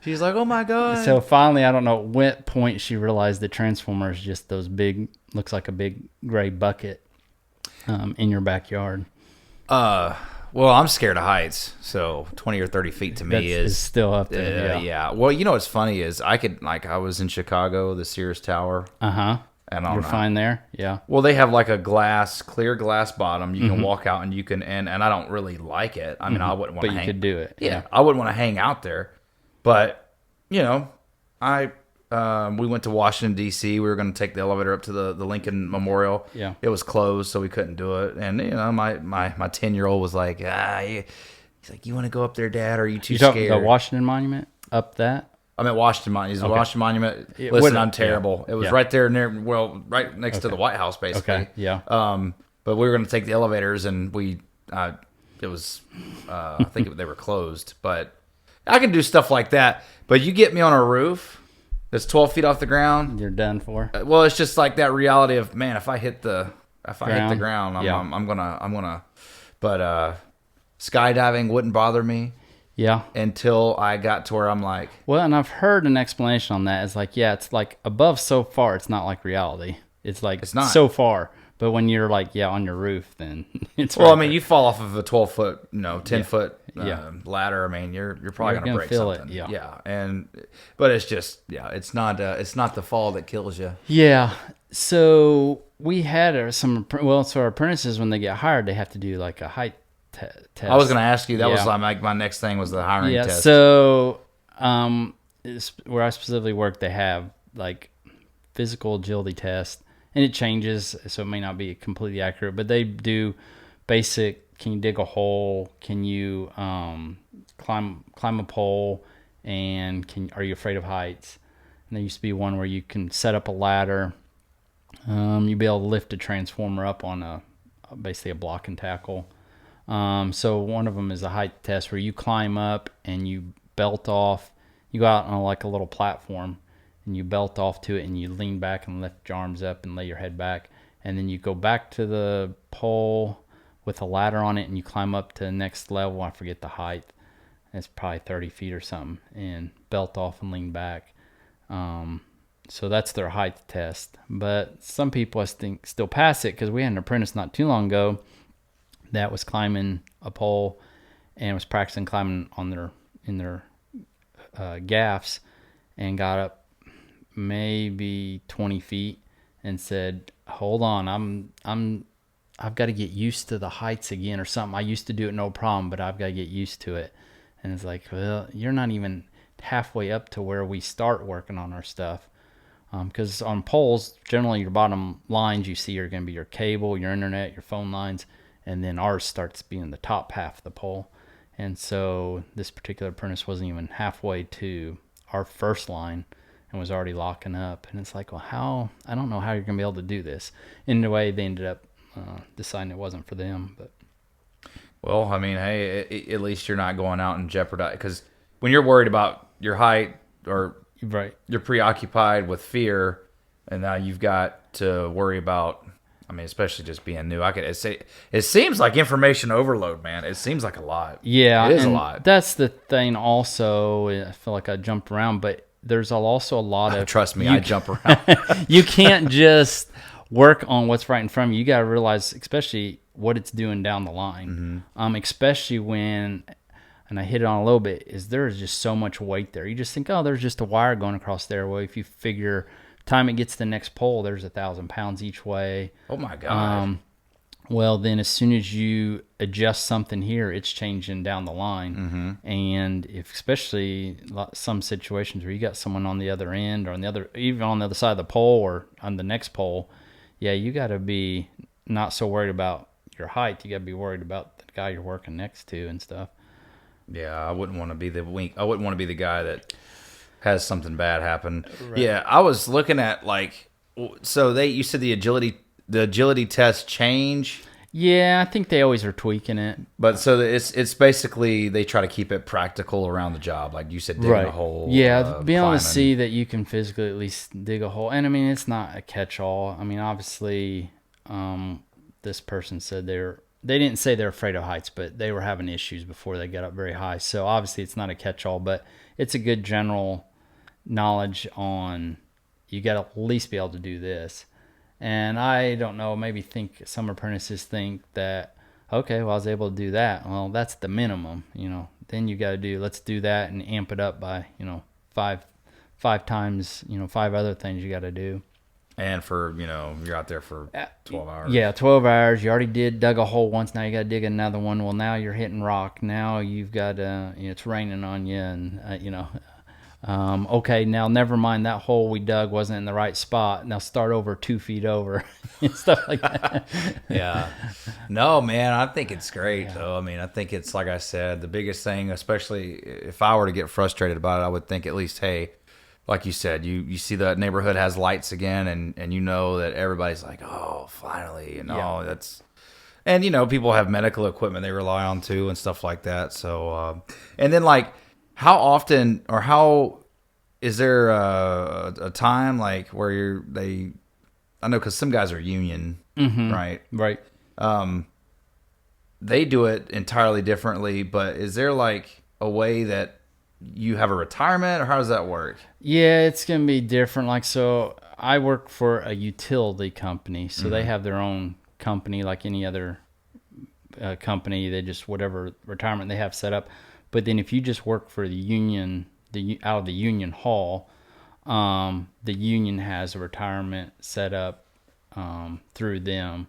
She's like, oh my God. So finally, I don't know at what point she realized the transformer is just those big, looks like a big gray bucket in your backyard. Well, I'm scared of heights, so 20 or 30 feet to me is still up there. Yeah. Well, what's funny is I I was in Chicago, the Sears Tower. And you're fine there. Yeah. Well, they have a clear glass bottom. You can walk out and you can, and I don't really like it. I mean, I wouldn't want to hang. But you could do it. Yeah. I wouldn't want to hang out there. But, we went to Washington, D.C. We were going to take the elevator up to the Lincoln Memorial. Yeah. It was closed, so we couldn't do it. And, my 10-year-old was like, he's like, you want to go up there, Dad? Or are you too scared? The Washington Monument? Up that? I'm at Washington Monument. He's the Okay. Washington Monument. Yeah, Listen, what- I'm terrible. yeah, It was yeah. right there near, well, right next to the White House, basically. Okay, yeah. But we were going to take the elevators, and it was, I think they were closed. But I can do stuff like that. But you get me on a roof that's 12 feet off the ground. You're done for. Well, it's just like that reality of, man, if I hit the ground, Yeah. I'm gonna. But skydiving wouldn't bother me Yeah. until I got to where I'm like, Well, and I've heard an explanation on that. It's like, yeah, it's like above so far, it's not like reality. It's like It's not. so far. But when you're like, yeah, on your roof, then it's well, right I mean, there. you fall off of a 12-foot, 10-foot Yeah. ladder. I mean, you're probably You're gonna gonna break feel it, something. yeah. But it's just, it's not the fall that kills you. Yeah. So we had so our apprentices, when they get hired, they have to do like a height test. I was gonna ask you. That was Yeah. like my next thing was the hiring Yeah. test. So where I specifically work, they have like physical agility test, and it changes, so it may not be completely accurate, but they do basic. Can you dig a hole? Can you climb a pole? And are you afraid of heights? And there used to be one where you can set up a ladder. You'd be able to lift a transformer up on basically a block and tackle. So one of them is a height test where you climb up and you belt off. You go out on like a little platform and you belt off to it and you lean back and lift your arms up and lay your head back. And then you go back to the pole with a ladder on it and you climb up to the next level. I forget the height. It's probably 30 feet or something, and belt off and lean back. So that's their height test. But some people, I think, still pass it, because we had an apprentice not too long ago that was climbing a pole and was practicing climbing in their gaffs, and got up maybe 20 feet and said, "Hold on, I've got to get used to the heights again or something. I used to do it no problem, but I've got to get used to it." And it's like, well, you're not even halfway up to where we start working on our stuff. Because on poles, generally your bottom lines you see are going to be your cable, your internet, your phone lines, and then ours starts being the top half of the pole. And so this particular apprentice wasn't even halfway to our first line and was already locking up. And it's like, well, I don't know how you're going to be able to do this. Anyway, they ended up deciding it wasn't for them. But Well, I mean, hey, at least you're not going out and jeopardize, because when you're worried about your height, or right. you're preoccupied with fear, and now you've got to worry about, I mean, especially just being new. It seems like information overload, man. It seems like a lot. Yeah, it is a and lot. that's the thing also. I feel like I jumped around, but there's also a lot of... Trust me, I jump around. You can't just work on what's right in front of you. You got to realize, especially what it's doing down the line. Especially when, and I hit it on a little bit, is there's just so much weight there. You just think, oh, there's just a wire going across there. Well, if you figure time it gets to the next pole, there's 1,000 pounds each way. Oh my God. Well, then as soon as you adjust something here, it's changing down the line. And especially some situations where you got someone on the other end, or even on the other side of the pole, or on the next pole, yeah, you got to be not so worried about your height. You got to be worried about the guy you're working next to and stuff. Yeah, I wouldn't want to be I wouldn't want to be the guy that has something bad happen. Right. Yeah, I was looking at, like, so you said the agility tests change. Yeah, I think they always are tweaking it. But so it's basically they try to keep it practical around the job, like you said, digging a hole. Yeah, being able climbing. to see that you can physically at least dig a hole. And I mean, it's not a catch-all. I mean, obviously, this person said they didn't say they're afraid of heights, but they were having issues before they got up very high. So obviously it's not a catch-all, but it's a good general knowledge on, you got to at least be able to do this. And I don't know, maybe some apprentices think that, okay, well, I was able to do that. Well, that's the minimum, Then you got to let's do that and amp it up by, five times, 5 other things you got to do. And for, you're out there for 12 hours. Yeah, 12 hours. You already dug a hole once. Now you got to dig another one. Well, now you're hitting rock. Now you've got, it's raining on you, and, Okay, now never mind, that hole we dug wasn't in the right spot. Now start over 2 feet over and stuff like that. Yeah. No, man, I think it's great, Yeah. though. I mean, I think it's, like I said, the biggest thing, especially if I were to get frustrated about it, I would think at least, hey, like you said, you see the neighborhood has lights again, and you know that everybody's like, oh, finally, and Yeah. that's. And, people have medical equipment they rely on, too, and stuff like that. So, and then, like, how often or how is there a time, like, where I know because some guys are union, right? Right. They do it entirely differently, but is there like a way that you have a retirement, or how does that work? Yeah, it's going to be different. Like, so I work for a utility company, so they have their own company like any other company. They just, whatever retirement they have set up. But then if you just work for the union, out of the union hall, the union has a retirement set up through them.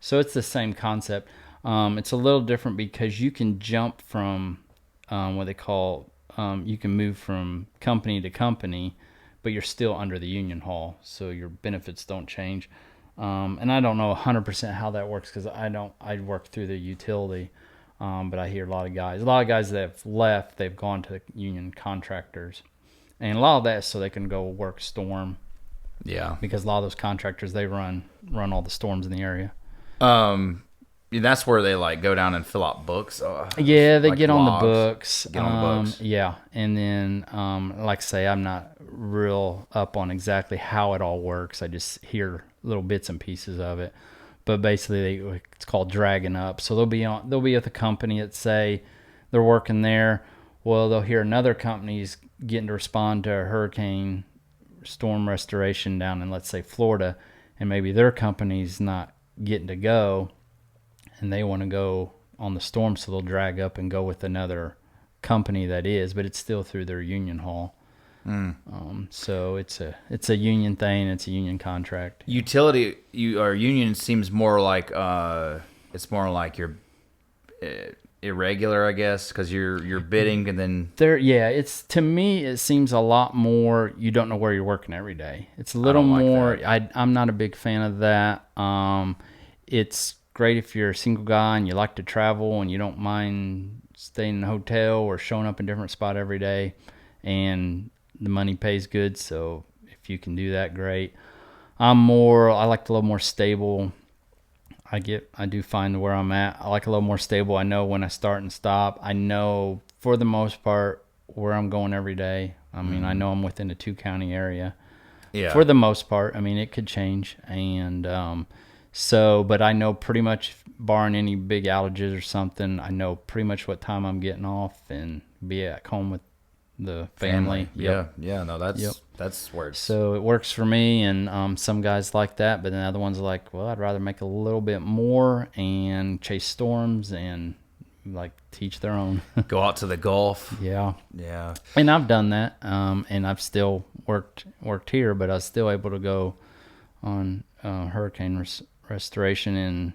So it's the same concept. It's a little different because you can jump from what they call, you can move from company to company, but you're still under the union hall, so your benefits don't change. And I don't know 100% how that works because I work through the utility, but I hear a lot of guys that have left, they've gone to the union contractors. And a lot of that is so they can go work storm. Yeah. Because a lot of those contractors, they run all the storms in the area. That's where they like go down and fill out books. Yeah, they like get on the logs. books. Get on the books. Yeah, and then like I say, I'm not real up on exactly how it all works. I just hear little bits and pieces of it. But basically, it's called dragging up. So they'll be at the company that say they're working there. Well, they'll hear another company's getting to respond to a hurricane storm restoration down in, let's say, Florida, and maybe their company's not getting to go, and they want to go on the storm, so they'll drag up and go with another company that is, but it's still through their union hall. So it's a union thing. It's a union contract. Utility or union seems more like it's more like you're irregular, I guess, because you're bidding and then it's, to me, it seems a lot more, you don't know where you're working every day. It's a little more that. I'm not a big fan of that. It's great if you're a single guy and you like to travel and you don't mind staying in a hotel or showing up in a different spot every day, and the money pays good, so if you can do that, great. I like a little more stable. I do find where I'm at, I like a little more stable. I know when I start and stop. I know for the most part where I'm going every day. I mean, I know I'm within a 2-county area. Yeah. For the most part. I mean, it could change. And but I know pretty much, barring any big outages or something, I know pretty much what time I'm getting off and be at home with the family. Yep. Yeah. No, that's where it's... So it works for me, and some guys like that, but then other ones are like, well, I'd rather make a little bit more and chase storms and like teach their own. Go out to the Gulf. Yeah. Yeah. And I've done that, and I've still worked here, but I was still able to go on hurricane restoration in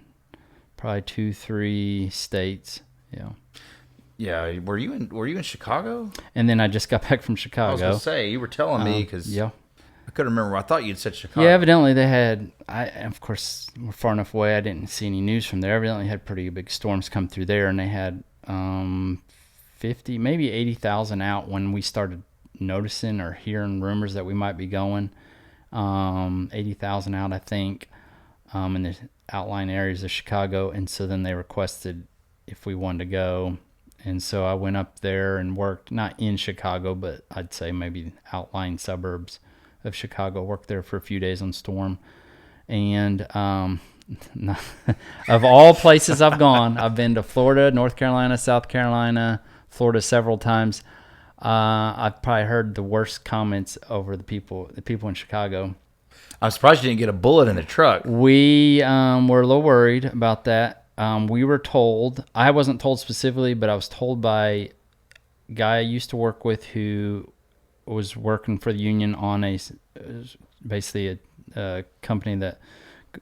probably 2-3 states. Yeah. Yeah, were you in Chicago? And then I just got back from Chicago. I was gonna say, you were telling me, because yeah, I couldn't remember. I thought you'd said Chicago. Yeah, evidently they had. Of course, we're far enough away. I didn't see any news from there. Evidently, had pretty big storms come through there, and they had 50, maybe 80,000 out when we started noticing or hearing rumors that we might be going. 80,000 out, I think, in the outlying areas of Chicago, and so then they requested if we wanted to go. And so I went up there and worked, not in Chicago, but I'd say maybe outlying suburbs of Chicago. Worked there for a few days on storm. And of all places I've gone, I've been to Florida, North Carolina, South Carolina, Florida several times. I've probably heard the worst comments over the people in Chicago. I'm surprised you didn't get a bullet in the truck. We were a little worried about that. We were told, I wasn't told specifically, but I was told by a guy I used to work with who was working for the union on basically a company that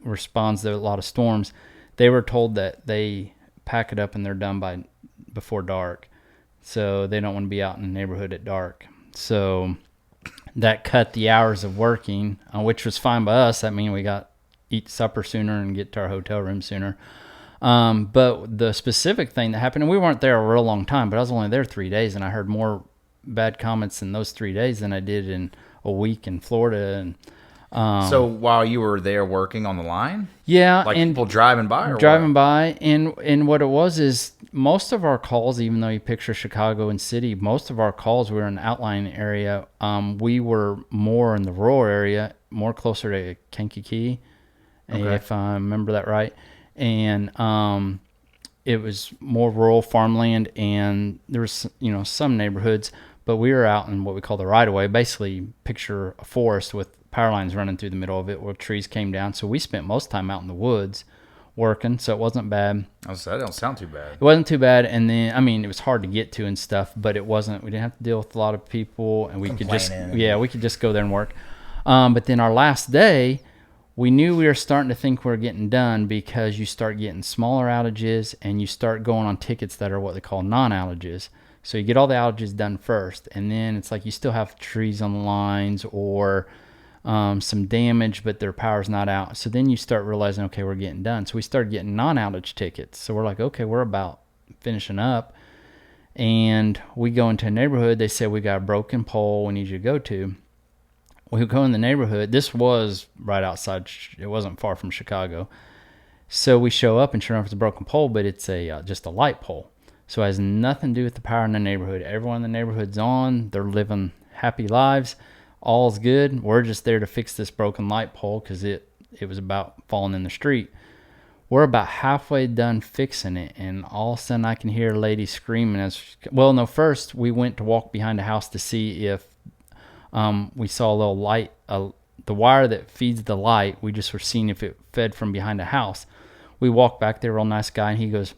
responds to a lot of storms. They were told that they pack it up and they're done before dark. So they don't want to be out in the neighborhood at dark. So that cut the hours of working, which was fine by us. That means we got eat supper sooner and get to our hotel room sooner. But the specific thing that happened, and we weren't there a real long time, but I was only there 3 days, and I heard more bad comments in those 3 days than I did in a week in Florida. And so while you were there working on the line, yeah, like and people driving by, or driving what? by, and what it was is most of our calls, even though you picture Chicago and city, most of our calls were in the outlying area. We were more in the rural area, more closer to Kankakee, if I remember that right. And it was more rural farmland, and there was some neighborhoods, but we were out in what we call the right of way. Basically, picture a forest with power lines running through the middle of it where trees came down. So we spent most time out in the woods working, so it wasn't bad. That don't sound too bad. It wasn't too bad, and then it was hard to get to and stuff, but it wasn't. We didn't have to deal with a lot of people, and we could just go there and work. But then our last day, we knew we were starting to think we were getting done because you start getting smaller outages and you start going on tickets that are what they call non-outages. So you get all the outages done first, and then it's like you still have trees on the lines or some damage, but their power's not out. So then you start realizing, okay, we're getting done. So we started getting non-outage tickets. So we're like, okay, we're about finishing up. And we go into a neighborhood. They said, we got a broken pole we need you to go to. We go in the neighborhood. This was right outside. It wasn't far from Chicago. So we show up, and sure enough, it's a broken pole, but it's just a light pole. So it has nothing to do with the power in the neighborhood. Everyone in the neighborhood's on. They're living happy lives. All's good. We're just there to fix this broken light pole because it was about falling in the street. We're about halfway done fixing it, and all of a sudden I can hear a lady screaming. First we went to walk behind the house to see if we saw a little light, the wire that feeds the light. We just were seeing if it fed from behind the house. We walked back there, real nice guy, and he goes,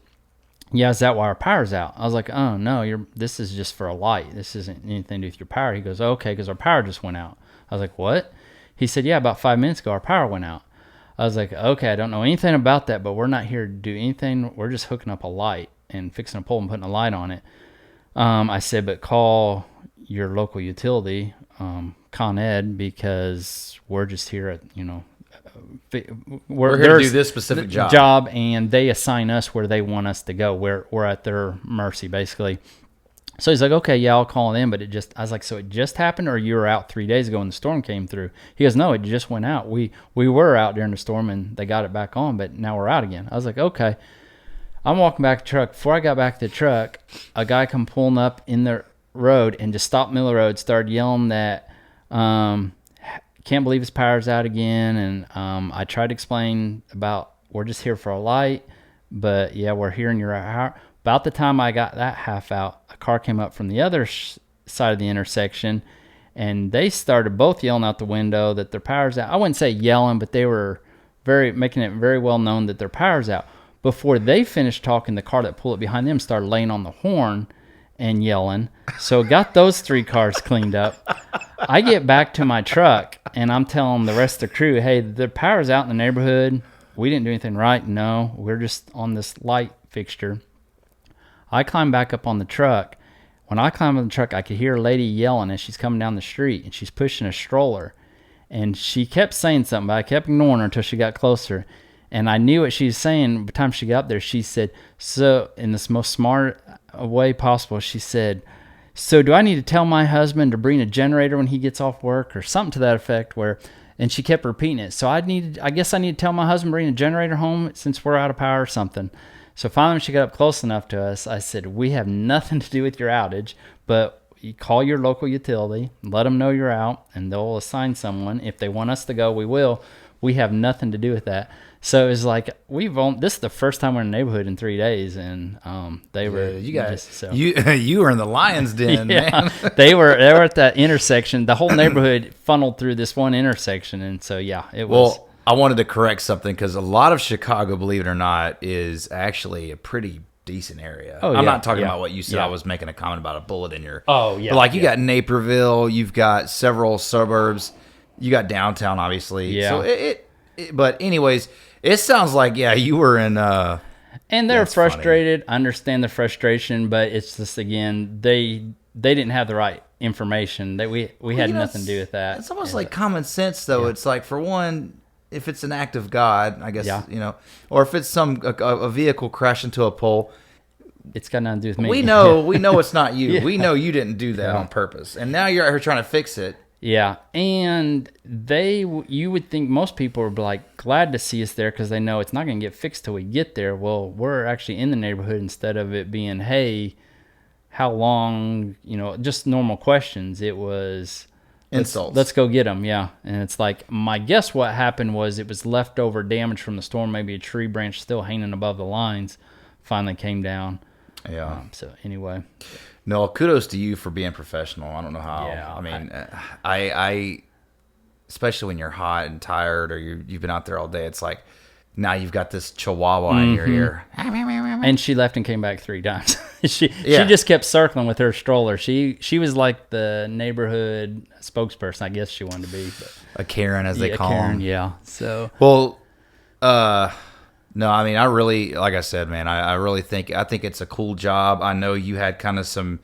yeah, is that why our power's out? I was like, oh, no, this is just for a light. This isn't anything to do with your power. He goes, okay, because our power just went out. I was like, what? He said, yeah, about 5 minutes ago, our power went out. I was like, okay, I don't know anything about that, but we're not here to do anything. We're just hooking up a light and fixing a pole and putting a light on it. I said, but call your local utility, Con Ed, because we're just here at, we're here to do this specific job, and they assign us where they want us to go. We're at their mercy, basically. So he's like, okay, yeah, I'll call them. But I was like, so it just happened, or you were out 3 days ago and the storm came through? He goes, no, it just went out. We were out during the storm and they got it back on, but now we're out again. I was like, okay. I'm walking back to the truck. Before I got back to the truck, a guy come pulling up in the road and just stopped middle of the road, started yelling that can't believe his power's out again. And I tried to explain about we're just here for a light, but yeah, we're here and you're out. About the time I got that half out, a car came up from the other side of the intersection, and they started both yelling out the window that their power's out. I wouldn't say yelling, but they were making it very well known that their power's out. Before they finished talking, the car that pulled up behind them started laying on the horn and yelling. So got those 3 cars cleaned up. I get back to my truck, and I'm telling the rest of the crew, hey, the power's out in the neighborhood. We didn't do anything right. No, we're just on this light fixture. I climb back up on the truck. When I climb on the truck, I could hear a lady yelling as she's coming down the street, and she's pushing a stroller. And she kept saying something, but I kept ignoring her until she got closer. And I knew what she was saying. By the time she got up there, she said, so in this most smart way possible, she said, so do I need to tell my husband to bring a generator when he gets off work, or something to that effect? And she kept repeating it. So I guess I need to tell my husband to bring a generator home since we're out of power or something. So finally, when she got up close enough to us, I said, we have nothing to do with your outage, but you call your local utility, let them know you're out, and they'll assign someone. If they want us to go, we will. We have nothing to do with that. So it's like this is the first time we're in the neighborhood in 3 days, and they were. You guys, you were in the lion's den, man. they were at that intersection. The whole neighborhood funneled through this one intersection, and so it was. Well, I wanted to correct something because a lot of Chicago, believe it or not, is actually a pretty decent area. I'm not talking about what you said. I was making a comment about a bullet in your. Oh yeah. But you got Naperville, you've got several suburbs, you got downtown, obviously. Yeah. So but anyways, it sounds like you were in. And they're frustrated. Funny. Understand the frustration, but it's just again they they didn't have the right information. We had nothing to do with that. It's almost like common sense, though. Yeah. It's like, for one, if it's an act of God, I guess, or if it's a vehicle crash into a pole, it's got nothing to do with me. We know it's not you. Yeah. We know you didn't do that on purpose, and now you're out here trying to fix it. Yeah, and you would think most people would be like glad to see us there because they know it's not going to get fixed till we get there. Well, we're actually in the neighborhood instead of it being, hey, how long? Just normal questions. It was insults. Let's go get them. Yeah, and it's like my guess what happened was it was leftover damage from the storm. Maybe a tree branch still hanging above the lines finally came down. Yeah. So anyway. No, kudos to you for being professional. I don't know how. Yeah, I mean, I especially when you're hot and tired or you've been out there all day, it's like now you've got this chihuahua in your ear. And she left and came back 3 times. She just kept circling with her stroller. She was like the neighborhood spokesperson, I guess she wanted to be. But, a Karen, as they call them. Yeah. So. Well, no, I mean, I really, like I said, man, I think it's a cool job. I know you had kind of some,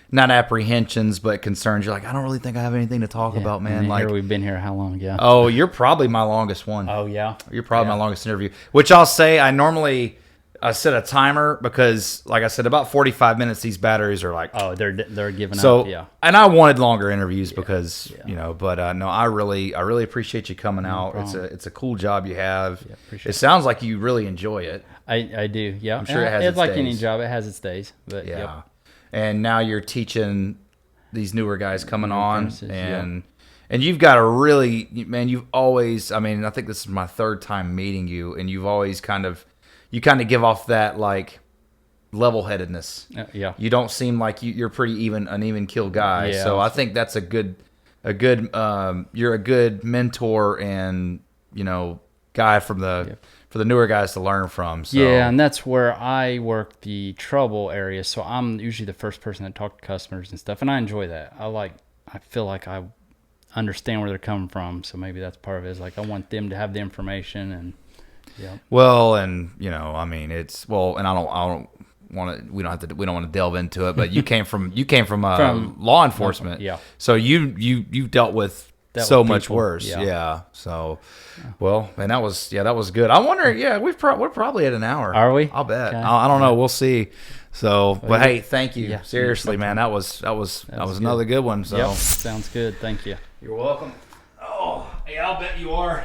not apprehensions, but concerns. You're like, I don't really think I have anything to talk about, man. Like, we've been here how long? Yeah. Oh, you're probably my longest one. Oh, yeah. You're probably my longest interview, which I'll say I set a timer because, like I said, about 45 minutes, these batteries are like... Oh, they're giving up, yeah. And I wanted longer interviews because, but no, I really appreciate you coming out. It's a cool job you have. Yeah, it sounds like you really enjoy it. I do, yeah. I'm sure it has its like days. any job, it has its days. But yeah. Yep. And now you're teaching these newer guys coming on, and you've got a really, man, you've always, I mean, I think this is my 3rd time meeting you, and you've always you kind of give off that like level-headedness. Yeah. You don't seem like you're an even keel guy. Yeah. So I think that's you're a good mentor and, guy for the newer guys to learn from. So. Yeah, and that's where I work the trouble area. So I'm usually the first person to talk to customers and stuff, and I enjoy that. I feel like I understand where they're coming from. So maybe that's part of it. Is like I want them to have the information and. Yeah. Well, and I mean, and I don't want to. We don't want to delve into it. But you came from law enforcement. Yeah. So you dealt with so much worse. Yeah. So, well, man, that was good. I wonder. Yeah, we're probably at an hour. Are we? I'll bet. Okay. I don't know. We'll see. So, but hey, thank you. Yeah. Seriously, man, that was another good one. So, yep. Sounds good. Thank you. You're welcome. Oh, yeah, I'll bet you are.